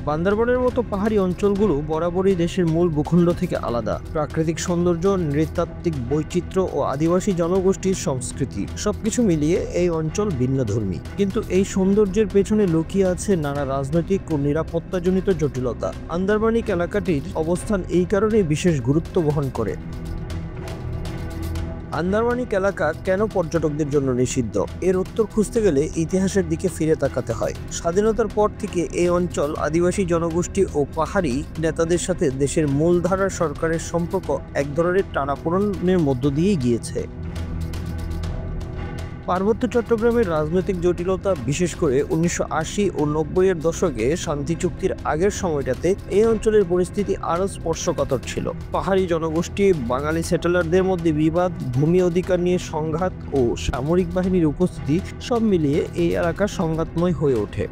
বান্দরবনের মতো পাহাড়ি অঞ্চলগুলো বরাবরই দেশের মূল ভূখণ্ড থেকে আলাদা। প্রাকৃতিক সৌন্দর্য, নৃতাত্ত্বিক বৈচিত্র্য ও আদিবাসী জনগোষ্ঠীর সংস্কৃতি সবকিছু মিলিয়ে এই অঞ্চল ভিন্নধর্মী। কিন্তু এই সৌন্দর্যের পেছনে লুকিয়ে আছে নানা রাজনৈতিক ও নিরাপত্তাজনিত জটিলতা। আন্দারমানিক এলাকাটির অবস্থান এই কারণেই বিশেষ গুরুত্ব বহন করে। আন্দারমানিক এলাকা কেন পর্যটকদের জন্য নিষিদ্ধ? এর উত্তর খুঁজতে গেলে ইতিহাসের দিকে ফিরে তাকাতে হয়। স্বাধীনতার পর থেকে এই অঞ্চল আদিবাসী জনগোষ্ঠী ও পাহাড়ি নেতাদের সাথে দেশের মূলধারার সরকারের সম্পর্ক এক ধরনের টানাপোড়েনের মধ্য দিয়েই গিয়েছে। পার্বত্য চট্টগ্রামের রাজনৈতিক জটিলতা, বিশেষ করে 1980 ও 90-এর দশকে শান্তি চুক্তির আগের সময়টাতে এই অঞ্চলের পরিস্থিতি আরও স্পর্শকাতর ছিল। পাহাড়ি জনগোষ্ঠী, বাঙালি সেটেলারদের মধ্যে বিবাদ, ভূমি অধিকার নিয়ে সংঘাত ও সামরিক বাহিনীর উপস্থিতি সব মিলিয়ে এই এলাকা সংঘাতময় হয়ে ওঠে।